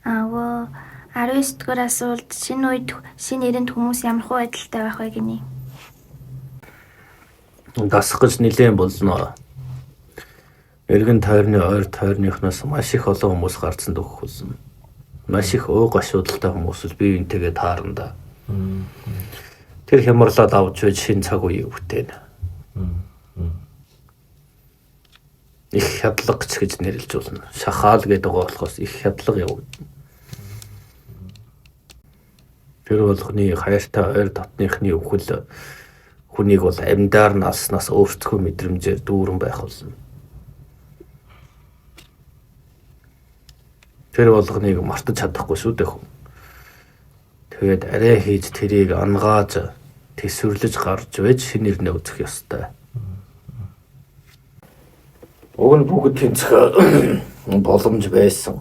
Агуу 19 дугаар асуулт шинэ үед шинэ эрэнд хүмүүс ямар хуу байдалтай байх вэ гинэ? Дасах гэж нэлээд болно. Эргэн тойрны ойр тойрныхноос маш их олон хүмүүс гарцсан дөхөх болсон. Маш их ууг асуудалтай хүмүүс л бие биентэйгээ таарна. Тэр хямралаад авч байж шинэ цаг үеийг бүтээнэ. Их хядлагч гэж нэрлэж болно. Шахаал гэдэг байгаа болохоос их хядлага явагдана. Тэр болгоны хайртай ойр дотныхны өвхөл хүнийг бол амьдаар наснаас өөрсдөө мэдрэмжээр дүүрэн байх болно. Тэр болгоныг мартаж чадахгүй шүү дээ хүн. Тэгээд арай хийж тэрийг ангааж тэсвэрлэж гарч байж шинэ нэрнээ үзэх ёстой. Уг нь бүгд тэнцэх боломж байсан.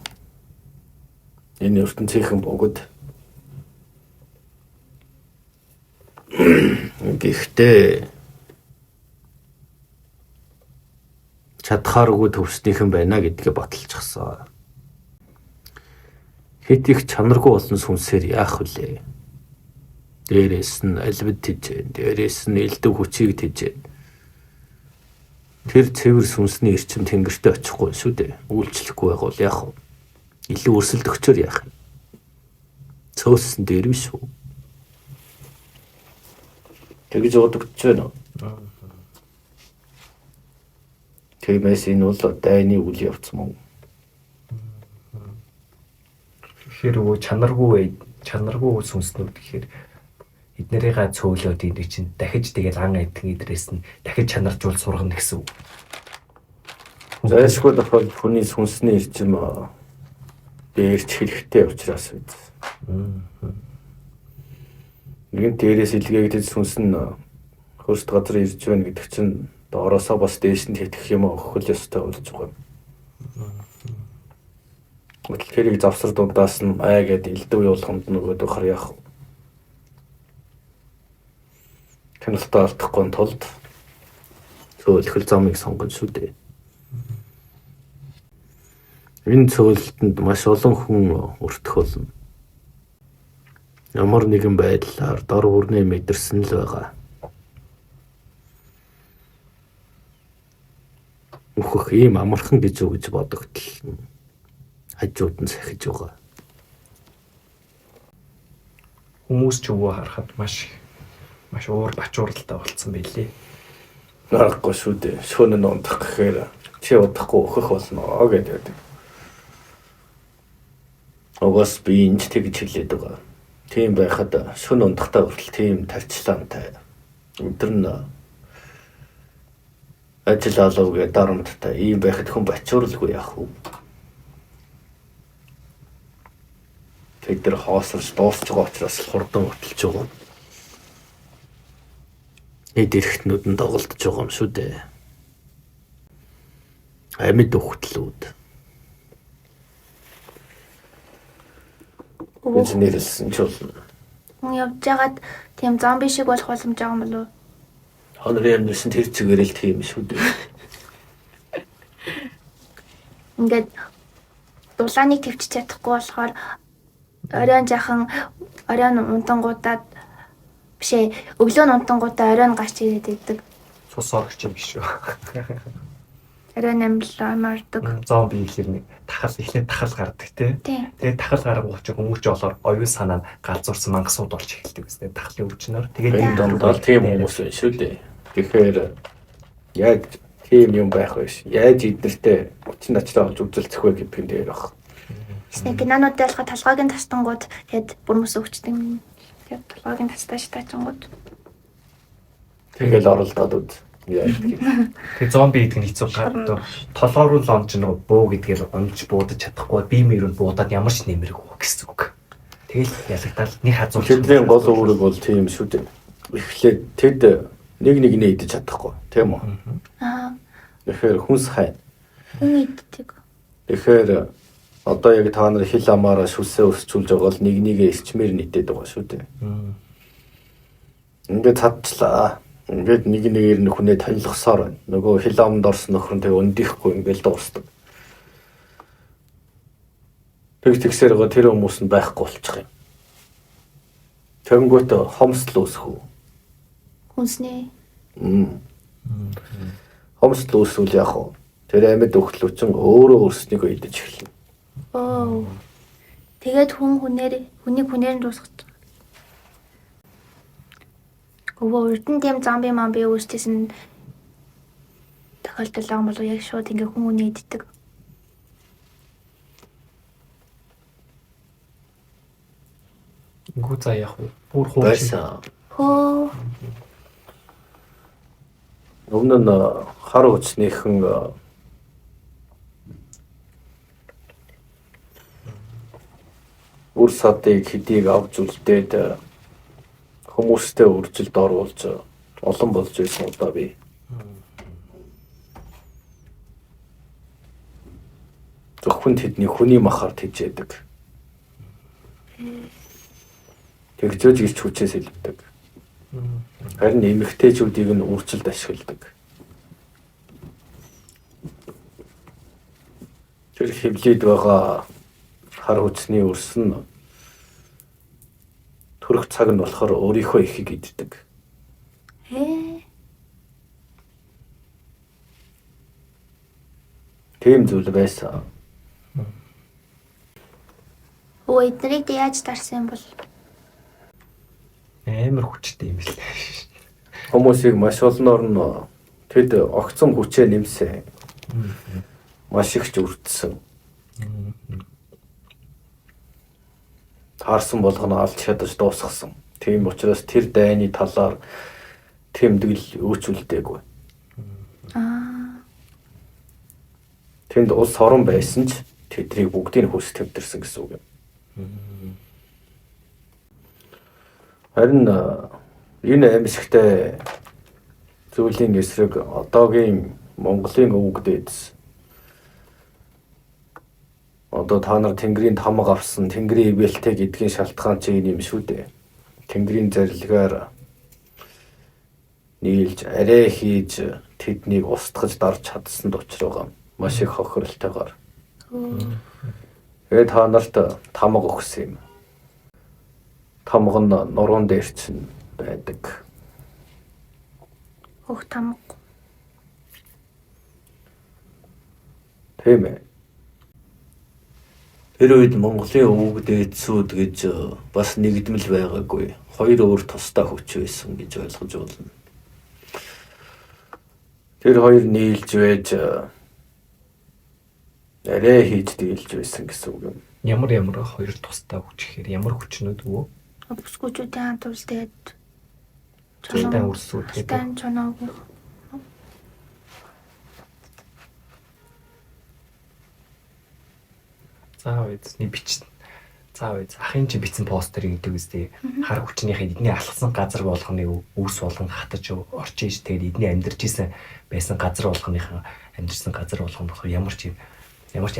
Энэ ертөнцийнхэн бүгд гэхдээ чадхааргүй төвснийхэн байна гэдгээ баталчихсан. Хэд их чанаргүй болсон сүнсээр яах вүлээ? Дээрээс нь альбид тижээ, дээрээс нь элдэг хүчийг тижээ. Тэр цэвэр сүнсний эрчим тэнгэртээ очихгүй шүү дээ. Үйлчлэхгүй байвал яах вэ? Илүү өрсөлдөгчөөр яах юм? Цөөсөн дээр биш үү? Тэгж удагдж байна уу? Тиймээс энэ бол дайны үйл явц мөн. Тэгэхээр чанаргүй сүнснүүд гэхээр эднэрийгээ цөөлөөд энэ чинь дахиж тэгэл ан айдгийн идрээс нь дахиж чанаржуул сургана гэсэн үг. Зайлшгүй тохиол хүний сүнсний эрчим дээрч хэрэгтэй учраас үү. Нэгэн дээрээс илгээгдэж сүнс нь хөрст газар ирж байна гэдэг чинь доороосоо бас дээш нь тэтгэх юм өгөх ёстой болж байгаа юм. Тэрийг завсар дундаас нь ай гэд элдв явуулаханд нөгөөд хар яах вэ? Хяналтаа алдахгүй тулд цөөлхөл замыг сонгоно шүү дээ. Энэ цөөлөлтөнд маш олон хүн өртөх болно. Ямар нэгэн байдлаар дор бүрнээ мэдэрсэн л байгаа. Өөхөх ийм амархан гэж үг гэж бодогдол хажууд нь сахиж байгаа. Хүмүүс ч өвөө харахад маш уур бачууралтай болцсон байлээ. Нарахгүй шүү дээ. Шөнө нь унтах гэхээр чи удахгүй өөхөх болно гэдэг. Угаас би энэ тэгж хэлээд байгаа. Тийм байхад шөнө унтахтаа хүртэл тийм тарчлаантай. Өдөр нь ажил алуугээ дарамттай. Ийм байхад хүн бачууралгүй яах вэ? Тэд нар хоосорч дуусч байгаа учраас хурдан хөтлж байгаа. Эд эрхтнүүд нь доголдож байгаа юм шүү дээ. Амьд өгтлүүд. Гэж нэрлсэн ч болно. Хүн явж байгаад тийм зомби шиг болох боломж байгаа юм болов уу? Хонрын амьдсан тэр чигээр л тийм шүү дээ. Ингээд дулааныг твчих чадахгүй болохоор оройн унтангуудаад бишээ өглөө нь унтангуудаа оройн гарч ирээд идэг. Цус орогч юм биш үү? Оройн амьдлаа мардаг. Зомби гэхэр нэг эхлээд тахал гардаг тий. Тэгээд тахал гаргах учраас хүмүүс ч болоор оюун санаа нь галзуурсан мангасууд болж эхэлдэг гэсэн. Тахлын өвчнөр. Тэгээд энэ дондоо тийм хүмүүс байна шүү дээ. Тэгэхээр яг тийм юм байх биш. Яаж эднэртэй хүчин начлаа олж үзэлцэх вэ гэдэг юм дээр баг. Нэг кинонуудад ялгаа толгойн тастангууд тэгэд бүрмөс өгчдөг юм. Тэгээд толгойн тастаж таачингууд. Тэгэл оролдоод үз. Тэгээ зомби гэдэг нь хэцүү гадаг толгоор л онж нэг бөө гэдгээр онж буудаж чадахгүй биемээр нь буудаад ямар ч нэмэргүй гэсэн үг. Тэгэл ялагдаад нэг хазуур. Тэдний гол үүрэг бол тийм шүү дээ. Эхлээд тэд нэг идэж чадахгүй тийм үү? Тэгэхээр хүнс хай. Хүн иддэг. Тэгэхээр одоо яг та нар хил амаараа шүлсээ өсчүүлж байгаа бол нэгээ эрчмээр нийтэд байгаа шүү дээ. Ингээд цадчлаа. Ингээд нэгээр нь хүнээ танилцсаар байна. Нөгөө хил амд орсон нөхөр нь тэг өндихгүй ингээд дуусдаг. тэгсээр байгаа тэр хүмүүс нь байхгүй болчих юм. Тэнгүүт хомсдол үүсэх үү? Хүнснээ. Хомсдол үүсвэл яах вэ? Тэр амьд өгтлөчин өөрөө өөрснийгөө идэж эхэлнэ. Оо. Тэгээд хүнийг хүнээр нь дуусгах. Урд нь тийм зомби момби үүсчихсэн тохиолдол байгаа бол яг шууд ингээ хүмүүний иддэг. Гүү за яах вэ? Бүр хуучин. Байсан. Хөө. Өмнө нь хар хүчнийхэн үр садыг хэдийг авч үлдээд хүмүүстэй үржилд оруулж олон болж байсан удаа би. Зөвхөн тэдний хүний махаар тэжээдэг. Тэгжөөж ирч хүчээс илвдэг. Харин эмэгтэйчүүдийг нь үржилд ашигладаг. Тэр хэвлээд байгаа хар хүчний өрс нь төрөх цаг нь болохоор өөрийнхөө ихийг иддэг. Тийм зүйл байсан. Өө эднийг яаж дарсан юм бол? Амар хүчтэй юм бэл. Хүмүүсийг маш олноор нь тэд огцом хүчээ нэмсэн. Маш их ч үрдсэн. Таарсан болгоно алж чадаж дуусгасан. Тийм учраас тэр дайны талаар тэмдэглэл өөрчилдөөгүй. Тэнд улс орон байсан ч тэднийг бүгдийг хүс тэмдэрсэн гэсэн үг юм. Харин энэ амьсгалтай зүйлийн эсрэг одоогийн Монголын өвөг дээдс одоо та нар Тэнгэрийн тамга авсан Тэнгэрийн ивэлтэй гэдгийн шалтгаан чинь юм шүү дээ. Тэнгэрийн зарилгаар нийлж арай хийж тэднийг устгаж дарж чадсан учраас маш их хохиролтойгоор. Тэгээд та нарт тамга өгсөн юм. Тамга нь нуруунд дээр чинь байдаг. Өх тамга. Тийм ээ. Тэр үед Монголын өвөг дээдсүүд гэж бас нэгдмэл байгаагүй. Хоёр өөр тусдаа хүч байсан гэж ойлгож байна. Тэр хоёр нийлж байж арай хийж дийлж байсан гэсэн үг юм. Ямар хоёр тусдаа хүч ихээр ямар хүчнүүд үү? Бүсгүүчүүдийн хамт үлдээд Чанаа үрсүүд гэдэг. Чанаа. Заавал эзний бичсэн. Заавал ахын чи бичсэн постерыг гэдэг үстэй хар хүчнийхээ эдний алхсан газар болгоны үрс болгон хатаж орж иж тэгээд эдний амьдарч исэн байсан газар болгоныхаа амьдэрсэн газар болгоно ямар ч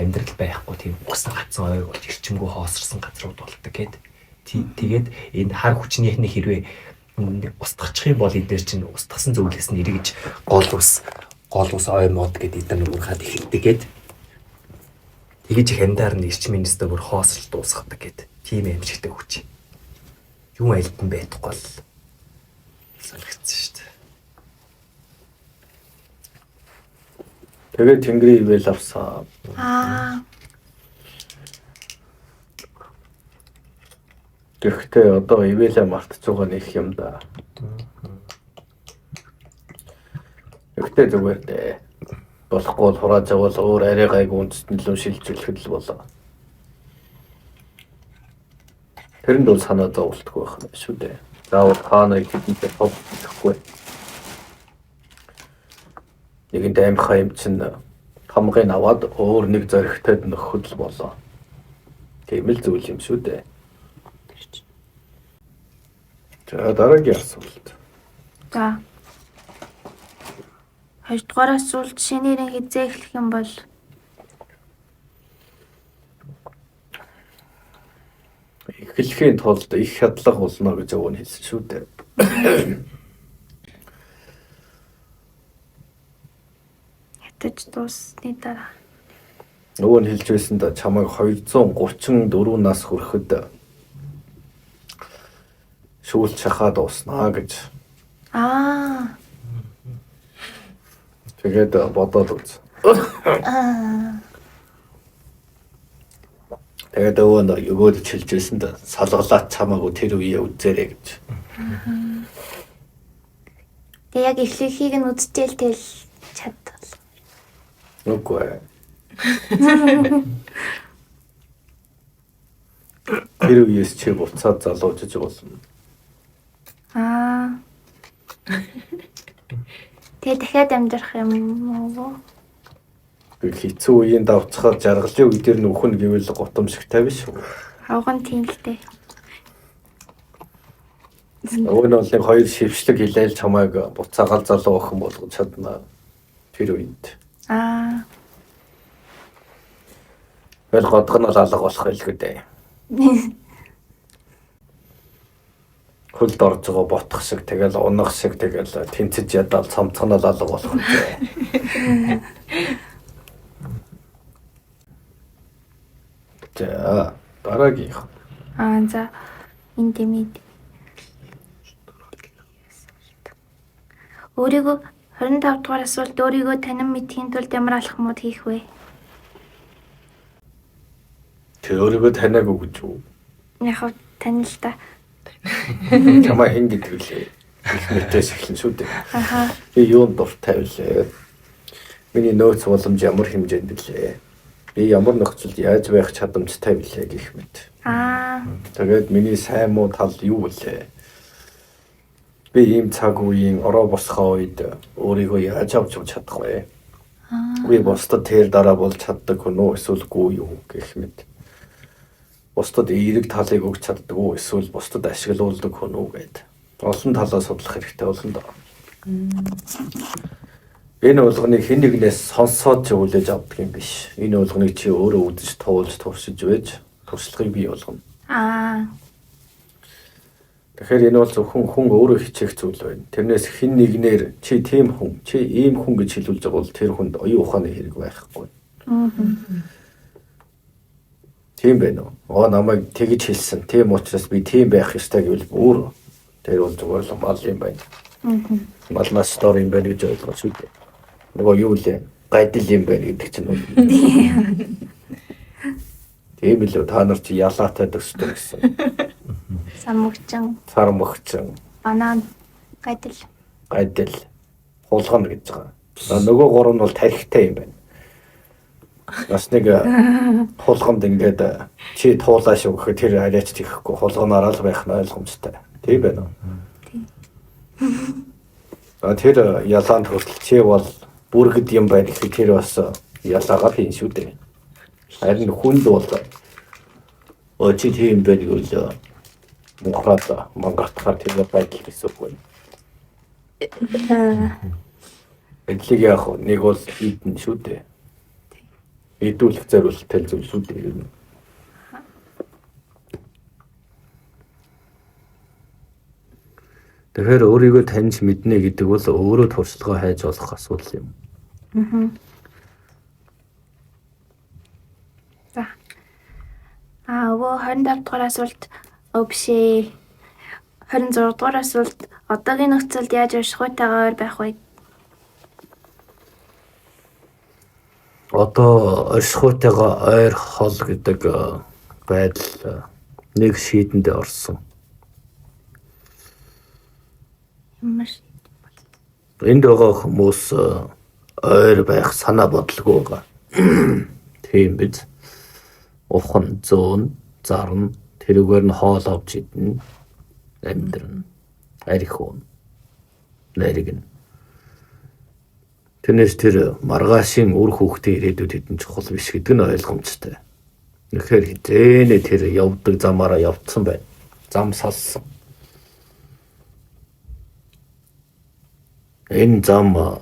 амьдрал байхгүй тийм угсан гацсан ой болж эрчимгүй хоосорсон газрууд болдог гэд. Тэгээд энэ хар хүчнийхний хэрвээ устгахчих юм бол энэ дээр чинь устгасан зөвлөс нь эргэж гол ус ой мод гэдэг эдгээр нүр хад ихэлдэг гэд. Тэгэж их амьдаар нь эрчмийн нэстэ бүр хоосрол дуусгадаг гэд. Тийм амжилттай хүч. Юу айлтан байхгүй бол санагдсан шүү дээ. Тэгээд Тэнгэрийн ивэл авсан. Тэгэхдээ одоо ивэлээ мартаж байгаа нэг юм да. Тэгэхдээ зүгээр дээ. Болохгүй бол хурааж авал өөр арай гайг үндэстнэлөө шилжүүлэхэд л болоо. Тэрэнд бол санаа зовлтгүй байх юм шүү дээ. Заавал хааныг хэдийдээ тоглохгүй. Нэгэнт амхаа юм чинь хамгыг аваад өөр нэг зоригтойд нөхөд л болоо. Тийм л зүйл юм шүү дээ. За дараагийн асуулт. За. Хоёрдугаар асуулт шинээрэн хизээ эхлэх юм бол эхлэхийн тулд их хядлага болно гэж өвөн хэлсэн шүү дээ. ятаж дуусны дараа. Нөгөө нь хэлж байсан да чамайг 234 нас хүрэхэд шүүлж шахаад уснаа гэж. Аа. Тэгээд бодоод үз. Тэгээд өгөөд хэлж байсан да салгалаад чамаагүй тэр үеэ үзээрэй гэж. Тэгээ яг эхлэхийг нь үзчихэл тэгэл чадвал. Үгүй. Тэр үеэс чи буцаад залуужиж болно. Аа. Тэгээ дахиад амьдрах юм уу? Хэцүү үеийн давцахаар жаргалын үе дээр нөхөн гэвэл готомшигтай биш үү? Авган тийм л дээ. Нөгөө нь бол нэг хоёр шившлэг хилээл чамайг буцаагаал залуу охин болгож чадна. Тэр үед. Аа. Wel годго нь алга болох байлгүй дээ. Хөлд орж байгаа ботох шиг тэгэл унах шиг тэгэл тэнцэж ядал цамцганал алга болох үү. За дараагийн. За интимид. Өөрийгөө 25 дугаар асуулт өөрийгөө танин мэдхийн тулд ямар алхмууд хийх вэ? Тэр өөрийгөө таниагүй гэж үү? Яг танил та. Чамаа хэн гэдэг лээ. Их мэтээс эхлэн шүү дээ. Аха. Би юунд дуртай вэ? Миний нөөц боломж ямар хэмжээнд лээ? Би ямар нөхцөлд яаж байх чадамжтай билээ гэх мэт. Аа. Тэгээд миний сайн муу тал юу вэ? Би ийм цаг үеийн ороо босхоо үед өөрийгөө яаж авч чадах вэ? Би бусдад тэр дараа болж чаддаг хүн үү эсвэл үгүй юу гэх мэт. Бусдад эерэг талыг өгч чаддаг уу эсвэл бусдад ашиглуулдаг хүн үү гэд. Олон талаас судлах хэрэгтэй болно доо. Энэ болгоныг хэн нэгнээс сонсоод ч хүлээж авдаг юм биш. Энэ болгоныг чи өөрөө үзэж туулж туршиж байж туршлагыг бий болгоно. Аа. Тэгэхээр энэ бол зөвхөн хүн өөрөө хичээх зүйл байна. Тэрнээс хэн нэгнээр чи тийм хүн, чи ийм хүн гэж хэлүүлж байгаа бол тэр хүнд оюун ухааны хэрэг байхгүй. Тийм байна уу? Намайг тэгж хэлсэн. Тийм учраас би тийм байх ёстой гэвэл бүр тэр бол зүгээр л мал юм байна. Малнаас стори юм байна гэж ойлгож шүү дээ. Нөгөө юу лээ? Гайдал юм байна гэдэг чинь үү? Тийм билүү та нар чи ялаатай төстэй гэсэн. Самгчин, Сармөгчин, банан, гайдал. хулгана гэж байгаа. Нөгөө гурав нь бол тархитай юм байна. Бас нэг хулгамд ингээд чи туулаа шүү гэхэд тэр арайч тийхгүй хулганаараа л байх нь ойлгомжтой. Тийм байна уу? Тийм. Тэр ялаанд хүртэл чи бол бүргэд юм байна гэхэд тэр бас ялаагаа хийн шүү дээ. Харин хүнд бол чи тийм байх үл мухрата мангартахаар тэр байдал гэсэн үг байна. Эдлэг яг нэг бол ийдэн шүү дээ. Идүүлэх зориулттай зүйл шүү дээ. Тэгэхээр өөрийгөө таньж мэднэ гэдэг бол өөрөө туршлагаа хайж олох асуудал юм. За. Өвөө 25 дугаар асуулт бишээ. 26 дугаар асуулт одоогийн нөхцөлд яаж оршихуйтайгаар байх вэ? Одоо оршихуйтайгаа ойр хол гэдэг байдал нэг шийдэнд орсон. Ямар Энд байгаа хүмүүс ойр байх санаа бодлого байгаа. Тийм биз. Ухан, зөөн, зарна тэрүүгээр нь хоол авч идэн амьдрын. Арихун. Нэргэн. Тэрнээс тэр маргаашийн үр хүүхдийн ирээдүйд хэдэн чухал биш гэдэг нь ойлгомжтой. Тэгэхээр хизээнэ тэр явдаг замаараа явцсан байна. Зам салсан. Энэ зам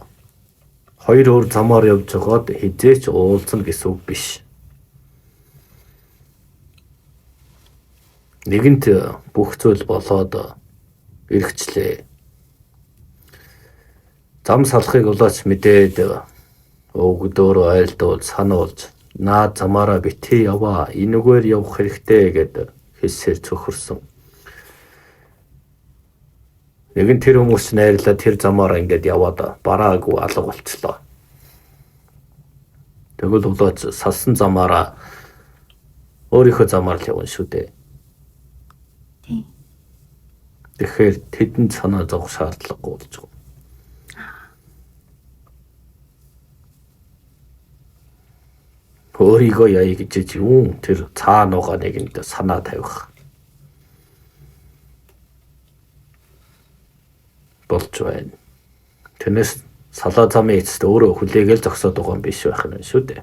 хоёр өөр замаар явж байгаад хизээч уулзна гэсэн үг биш. Нэгэнт бүх зүйл болоод эргэжлээ. Зам салахыг улаач мэдээд өгдөөр айлдуул сануулж наа замаараа битгий яваа. Энэгээр явах хэрэгтэй гэдэг хэлсээр цөхөрсөн. Нэгэн тэр хүмүүс найрлаа тэр замаараа ингээд яваад бараагүй алга болчихлоо. Тэгвэл улаач салсан замаараа өөрийнхөө замаар л явна шүү дээ. Тийм. Тэгэхээр тэдэнд санаа зовох шаардлагагүй болж байгаа. Өөрийгөө яа гэж юм тэр цаана байгаа нэгэнд санаа тавих болж байна. Тэрнээс салаа замын эцэст өөрөө хүлээгээл зогсоод байгаа юм биш байх нь шүү дээ.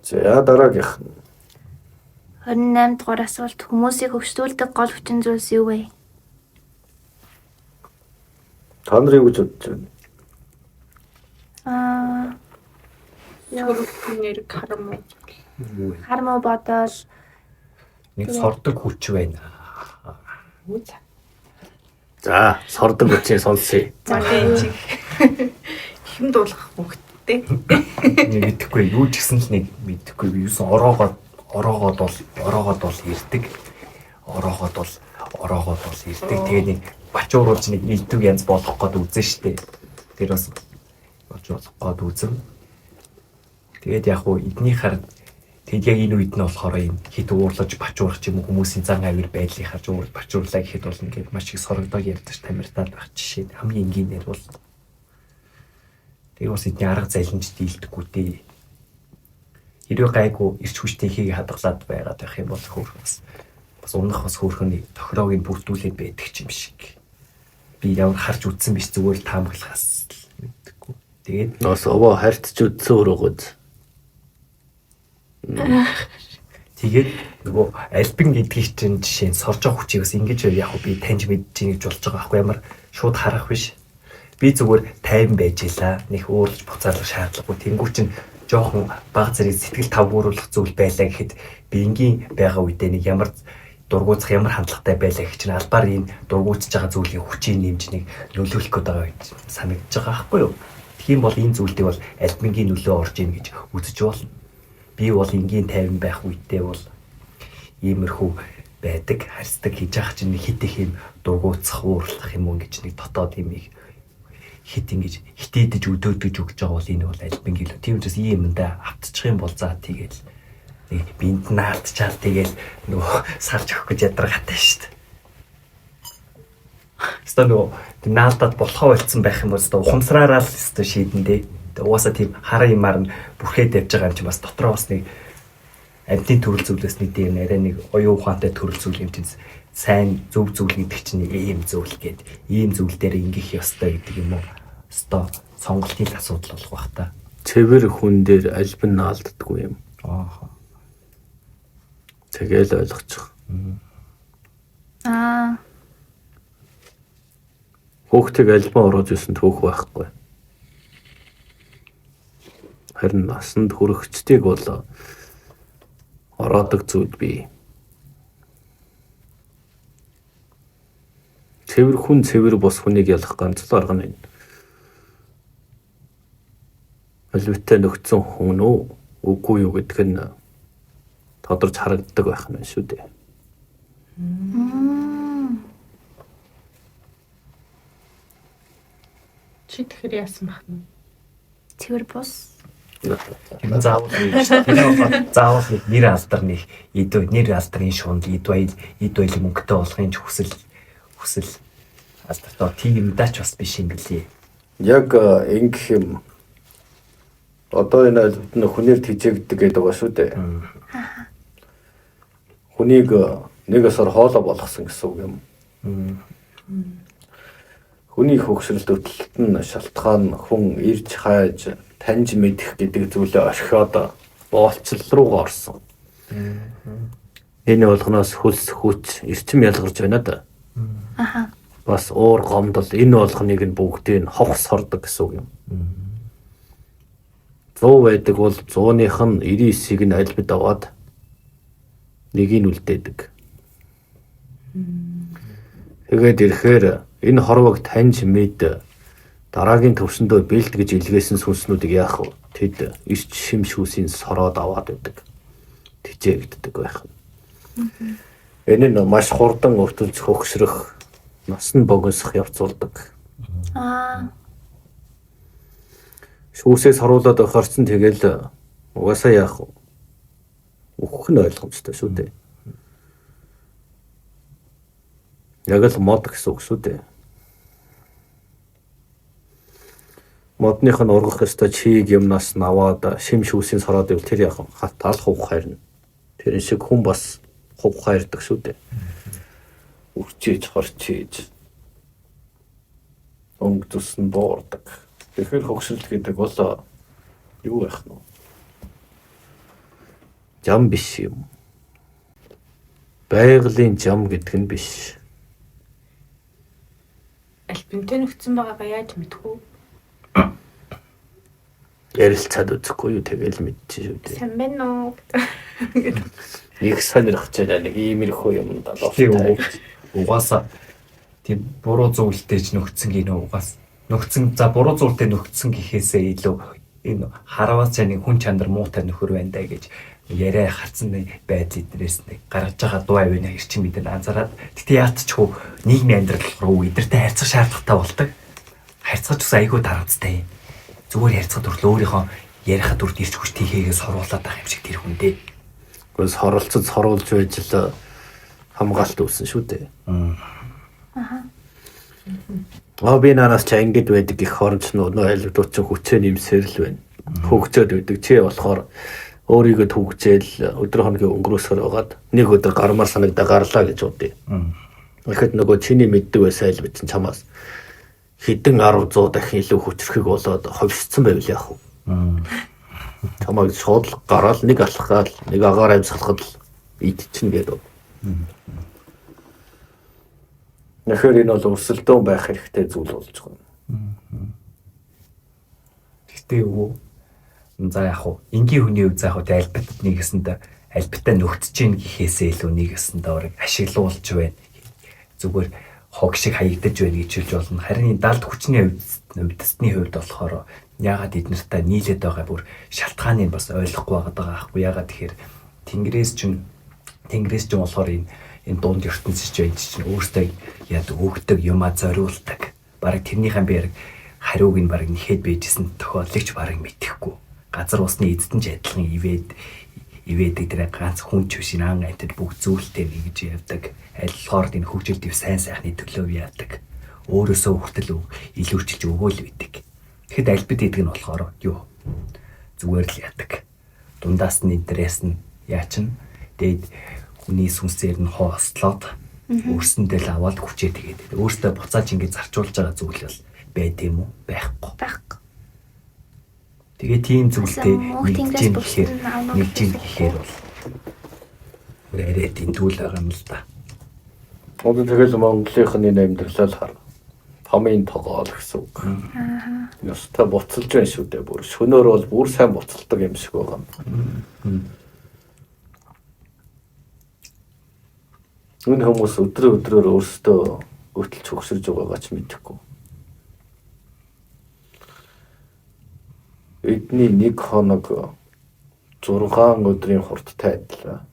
За дараагийнх. 28 дугаар асуулт хүмүүсийг хөгжүүлдэг гол хүчин зүйлс юу вэ? Та нар юу гэж бодож байна? Нэр карма. Хармоо бодол Нэг сордог хүч байна. За, сордог хүчээ сонсъё. За тийм. Хин дуулах хөвгттэй. Нэг идэхгүй юу ч гэсэн л нэг мэдхгүй юусэн ороогоод бол ирдэг. Ороогоод бол ирдэг. Тэгээ нэг бачууруулж нэг илтэг янз болох гээд үзэн штэ. Тэр бас бачуулах гээд үзэн. Тэгээд яг уу эднийхэр тэгэд яг энэ үед нь болохоор юм хит уурлаж бачуурах ч юм уу хүмүүсийн зан авир байдлыг харж уурлаж бачуурлаа гэхэд бол ингээд маш их сорогдоод ярьдаж тамиртаад байх жишээ. Хамгийн энгийнээр бол тэгээ бас эдний арга залинж дийлдэггүй дээ. Хэрвээ гайгүй ирч хүчтэй хийгээ хадгалаад байгаад байх юм бол хөөх бас унах бас хөөхний тохироог нь бүрдүүлээд байдаг юм шиг. Би ямар харж үтсэн биш зүгээр л таамаглахаас мэддэггүй. Тэгээд Нос овоо харьцч үтсэн өрөөгөөд. тэгээд нөгөө альбин гэдгийг чинь жишээ нь сорж авах хүчийг бас ингэж яг би таньж мэдж ингэж болж байгаа байхгүй ямар шууд харах биш. Би зүгээр тайван байж илаа. Нэг өөрлөж буцаалах шаардлагагүй. Тэнгүү чинь жоохон баг зэрэг сэтгэл тавгууруулах зүйл байлаа гэхэд би энгийн байгаа үедээ нэг ямар дургуутсах ямар хандлагатай байлаа гэх чинь албаар энэ дургуутж байгаа зүйлийн хүчийг нэмж нэг нөлөөлөх гээд байгаа гэж санагдаж байгаа байхгүй юу? Тийм бол энэ зүйлдээ бол альбингийн нөлөө орж ийн гэж үзэж болно. Би бол энгийн тайван байх үедээ бол иймэрхүү байдаг, харьцдаг хийж байгаа чинь хит их юм дургуутсах, уурлах юм уу гэж нэг дотоод юм их хит ингэж хитээдэж өдөөдөж өгч байгаа бол энэ бол альбингийн л. Тийм учраас ийм юм да автчих юм бол за тэгэл нэг бинд наалтчаал тэгэл нөгөө сарж өгөх гэж ядаргатай шүү дээ. Эсвэл нөгөө наалтад болохоо болцсон байх юм бол ухамсараараа л өстө шийдэндээ. Угаасаа тийм хараа юмар нь бүрхээд явж байгаа юм чи бас дотроо бас нэг амьтны төрөл зүйлээс нэг тийм арай нэг оюун ухаантай төрөл зүйл юм чинь сайн зөв зүйл гэдэг чинь ийм зүйл гээд ийм зүйл дээр ингэх ёстой гэдэг юм уу? Өстой сонголтын асуудал болох бах та. Цэвэр хүн дээр альбин наалддаггүй юм. Аа. Тэгэл ойлгочих. Хүүхдийг альбин ороод ирсэн түүх байхгүй. Харин насанд хүрэхчдийг бол ороодог зүйл бий. Цэвэр хүн цэвэр бос хүнийг ялах ганц л арга нь. Альвитай нөхцөн хүн үү? Үгүй юу гэдг нь тодорч харагддаг байх нь шүү дээ. Чи тэгэхээр яасан байх нь? цэвэр бус. Заавал нэг нэр алдар нэг нэр алдрын шунд эд баял мөнгөтэй болохын хүсэл алдартай тийм юм даач бас биш юм билий. Яг ингэх юм. Одоо энэ альбид нь хүнээр тэжээгдэг гэдэг байгаа шүү дээ. Хүнийг нэг өсөр хоолоо болгосон гэсэн үг юм. Хүний хөгшрөлт хөтлөлт нь шалтгаан хүн ирж хайж таньж мэдэх гэдэг зүйлээ орхиод боолцол руугаа орсон. Энэ болгоноос хөлс хүч эрчим ялгарч байна да. Бас уур гомдол энэ болгоныг нь бүгдийг нь ховх сордог гэсэн үг юм. 100 байдаг бол 100-ных нь 99-ийг нь альбид аваад нэгийг үлдээдэг. Тэгээд ирэхээр энэ хорвог таньж мэд Дараагийн төвшөндөө бэлтгэж илгээсэн сүнснүүдийг яах вэ? Тэд эрч шим шүүсийн сороод аваад байдаг. Тижээгддэг байх. Энэ нь маш хурдан өвтөлж хөгшрөх, нас нь богиносох явц болдог. Шүүсээс харуулад охорцсон тэгэл угаасаа яах вэ? Үхэх нь ойлгомжтой шүү дээ. Яг л мод гэсэн үг шүү дээ. Модных нь ургах ёстой чийг юмнаас наваад шим шүүсийн сороод ивэл тэр яах вэ? Хатаал хух хайрна. Тэр шиг хүн бас хух хайрдаг шүү дээ. Үрчиж хорчиж өнгөс нь боордог. Тэгэхээр хөгшрөл гэдэг бол юу байх нь вэ? Жам биш юм. Байгалийн жам гэдэг нь биш. Альбинтэй нөхцөн байгаагаа яаж мэдэх вэ? Ярилцаад үзэхгүй юу тэгэл мэдчихэж шүү дээ. Сайн байна уу? Их сонирхож байна нэг иймэрхүү юм даа. Угаасаа тийм буруу зүйлтэй ч нөхцөнгийн угаас нөхцөн за буруу зүйлтэй нөхцөн гэхээсээ илүү энэ хараваас нэг хүн чанар муутай нөхөр байна даа гэж яриа харцсан байдал эднээс нэг гаргаж байгаа дуу авина хэрчим мэдэн анзаараад тэгтээ яатчихгүй нийгмийн амьдрал руу эдэртэй харьцах шаардлагатай болдог. Харьцаж ус айгүй дарамттай. Зүгээр харьцахад хүртэл өөрийнхөө ярихад үрд ирч хүч тийхээс соруулаад байгаа юм шиг тэр хүн дээ. Гос хоролцож соруулж байж л хамгаалт үүсэн шүү дээ. Би нараас ч ингэж байдаг их хоромч нөө айлгууд ч хүчээ нэмсээр л байна. Хөгжөөд байдаг. Чи болохоор өөрийгөө түгжээл өдөр хоногийн өнгөрөөсгөр байгаад нэг өдөр гармаар санагдаа гарлаа гэж бодъё. Тэгэхэд нөгөө чиний мэддэг байсан айл битэн чамаас хэдэн 10 дахин илүү хүчрхэг болоод ховсцсон байвал яах вэ? Чамайг шууд гараал нэг алхахад нэг агаар амьсгалахад идчихнэ гэдэг. Тэгэхээр энэ бол өрсөлдөөн байх хэрэгтэй зүйл болж байгаа. Гэтэ юу за яг хуу энгийн хүний үе заах үү альбитад нэгэсэндээ альбитаа нөхдөж гин гэхээсээ илүү нэгэсэндээ орыг ашиглуулж байна. Зүгээр хог шиг хаягдаж байна гэж хэлж болно. Харин далд хүчний хувьдсны хувьд болохоор яагаад эднэртэй нийлээд байгаа бүр шалтгааныг бас ойлгохгүй байгаа аахгүй. Яагаад тэгэхээр Тэнгэрээс чинь болохоор энэ дунд ертөнцийн чинь өөртөө яадаг өгдөг юмаа зориулдаг. Бараг тэрнийхэн би хариуг нь бараг нэхэд байжсэн тохиолдлыг ч бараг мэдэхгүй. Газар усны эзэдэн ч адилхан ивэдэг тэр ганц хүн ч биш наан антад бүх зүйлтэй нэгж явдаг. Айлхоор энэ хөгжил дэв сайн сайхны төлөө яадаг. Өөрөөсөө хүртэл илүүчилж өгөөл байдаг. Тэгэхэд альбит гэдэг нь болохоор юу? Зүгээр л яадаг. Дундаас нь интерес нь яачин дээд хүний сүнсээр нь хоослоод өөрсөндөө л аваад хүчээ тэгээд өөртөө буцааж ингэ зарчуулж байгаа зүйл бол байд юм уу? Байхгүй. Тэгээ тийм зүйлтэй нэгжин гэхээр бол өөрөө тэнтүүл байгаа юм л да. Одоо тэгэл Монголынхны амьдралаа л хар. Хамын тогоол гэсэн үг. Ястаа буцалж байна шүү дээ. Бүр шөнөөр бол бүр сайн буцалдаг юм шиг байгаа юм. Энэ хүмүүс өдрөөр өөрсдөө өтөлж хөгсөрж байгаагаа ч мэдэхгүй. Эдний нэг хоног 6 өдрийн хурдтай адил.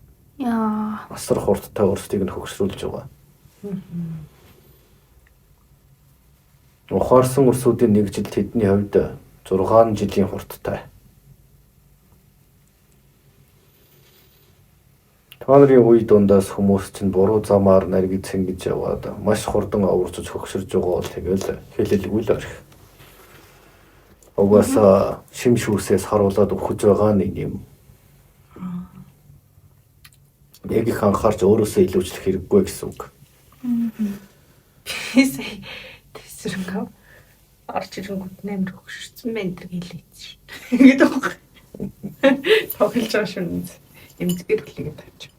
Асар хурдтай өөрсдийг нь хөгсрүүлж байгаа. Ухаарсан өрсүүдийн нэг жил тэдний хувьд 6 жилийн хурдтай. Та нарын үе дундаас хүмүүс чинь буруу замаар наргиж цэнгэж яваад маш хурдан овөрчж хөгсөрж байгаа бол тэгэл хэлэлгүй л орхи. Угаасаа шим шүүсээс харуулад өгч байгаа нэг юм. Яг их анхаарч өөрөөсөө илүүчлэх хэрэггүй гэсэн үг. Тэсрэнгээ орж ирэнгүүт нэмэр хөгшөрсөн байна гэдэг хэлээч. Ингээд байгаа. Тоглож байгаа шүү. Эмзгээр хүлээгээд тавьчих.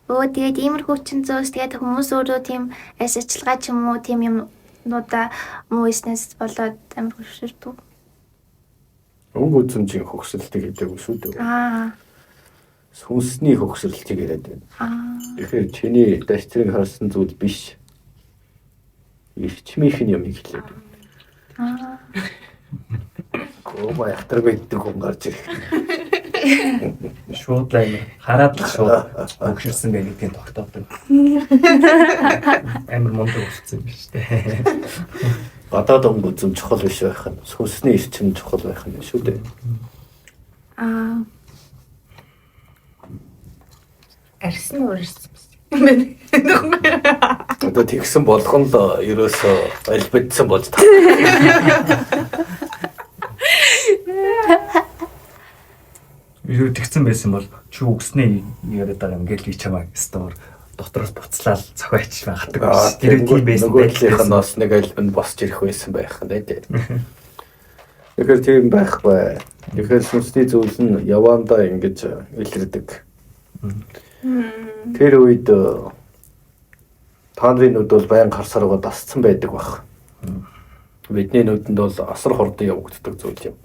Тэгээд иймэрхүү чин зөөс тэгээд хүмүүс өөрөө тийм ашиглага ч юм уу тийм юмнуудаа мууснаас болоод амар хөвшөрдөг. Өнгө үзмжийн хөгсрөлтийг хэлээгүй шүү дээ. Сүнсний хөгсрөлтийг яриад байна. Тэгэхээр чиний дастрыг харсан зүйл биш. Ирчмийнх нь юм хэлээд. Аа. Гоо яхтар байдаг хүн гарч ирэх. Шууд амир хараад л шууд өгшөрсөн байх гэдгийг тогтоодог. Амир мундаг болчихсон юм шүү дээ. Гадаад өнгө зөв чухал биш байх нь. Сүнсний эрчим чухал байх нь шүү дээ. Аа. Арьсан уурсан юм. Одоо тэгсэн болгон л ерөөсөө альбидсан болж та. Юу тэгсэн байсан бол чи үгснээ яриад байгаа юм гээл би чамаа стор дотроос буцлаад цохиач байгадаг байсан. Тэр тийм байсан байлынх нь бас нэг альбинд босч ирэх байсан байх нь дээ. Тэгэхээр тийм байхгүй. Тэгэхээр сүнсний зүйл нь явандаа ингэж илэрдэг. Тэр үед та нарын нүд бол байн харсаргаа дасцсан байдаг баг. Бидний нүдэнд бол асар хурдан явагддаг зүйл юм.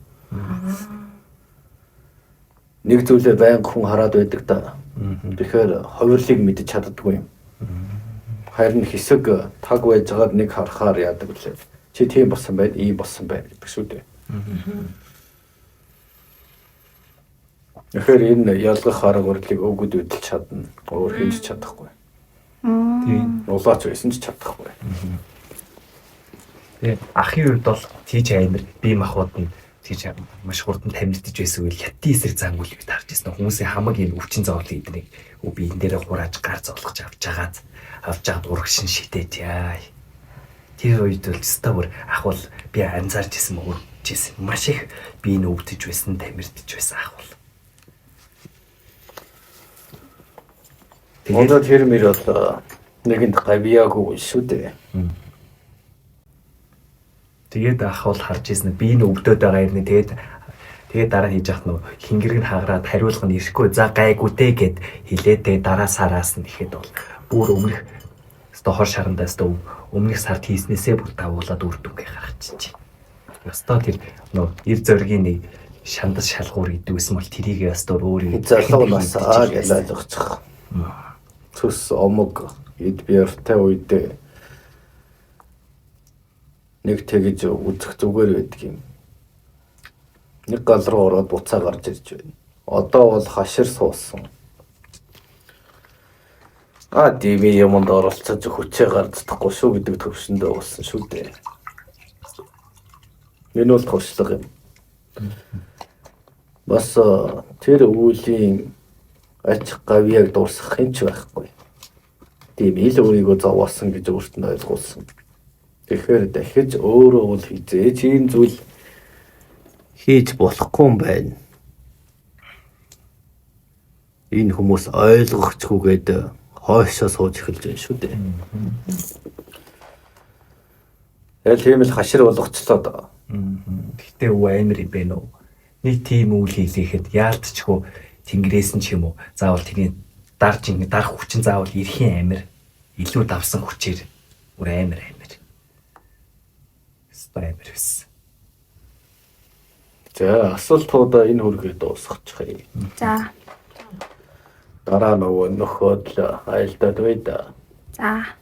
Нэг зүйлээ байн хүн хараад байдаг да. Тэгэхээр хувирлыг мэдэж чаддаггүй юм. Харин хэсэг таг байж байгаад нэг харахаар яадаг үлээ. Чи тийм болсон байд, ийм болсон байд гэдэг шүү дээ. Тэгэхээр энэ ялгах арга барилыг өгöd үдэлж чадна. Өөр хийж чадахгүй. Тийм. Улаач байсан ч чадахгүй. Тэгээ ахын үед бол тийч амир бие махбод нь тийч маш хурдан тамирдж байсан үйл хятадын эсрэг зангуул бид харж байсан. Хүмүүсийн хамаг энэ өвчин зовлон эднийг би энэ дээрээ хурааж гар зовлохж авч жагаад урагшин шидээд яа. Тэр үед бол стовер ахвал би анзаарч исэн мөрчсэн. Маш их би энэ өвдөж байсан, тамирдж байсан ахвал. Тэгээд тэр мөр бол нэгэнд гавьяагүй шүү дээ. Тэгээд ахвал харж ирсэн би энэ өвдөд байгаа юм. Тэгээд дараа хийж явах нь хингэрэг нь хааграад хариулах нь ирэхгүй за гайгүй дээ гэд хилээд дараа сараас нь ихэд бол бүр өмнөх өстой хор шарандаа өстой өмнөх сард хийснээсээ бүр давуулаад үр дүнгээ гаргачих. Өстой тэр нөө ир зоригийн нэг шандас шалгуур гэдэг байсан бол тэрийг өстой өөрөө залуу нас гэж ойлгочих. Цус омог эд биертэй үедээ нэг тэгж үзэх зүгээр байдаг юм. Нэг гал руу ороод буцаа гарч ирж байна. Одоо бол хашир суусан. Дими юмд оролцож хүчээ гардахгүй шүү гэдэг төвшөндөө болсон шүү дээ. Энэ бол туршлага юм. Бас тэр үеийн ач гавьяаг дуусгах юм ч байхгүй. Тийм ил өөрийгөө зовоосон гэж өөрт нь ойлгуулсан. Тэгэхээр дахиж өөрөө бол хизээч ийм зүйл хийж болохгүй юм байна. Энэ хүмүүс ойлгохчгүйгээд хойшоо сууж эхэлж байна шүү дээ. Аль тийм л хашир болгочлоо. Гэхдээ өө амир юм бэ нөө. Нэг тийм үйл хийлэхэд яалтчгүй тэнгэрээс нь ч юм уу заавал тэрний дарах хүчин заавал эрхийн амир илүү давсан хүчээр бүр амир. Амир байсан. За асуултуудаа энэ хүргээ дуусгачих. За. Дараа нөгөө нөхөд айлдаад бай да. За.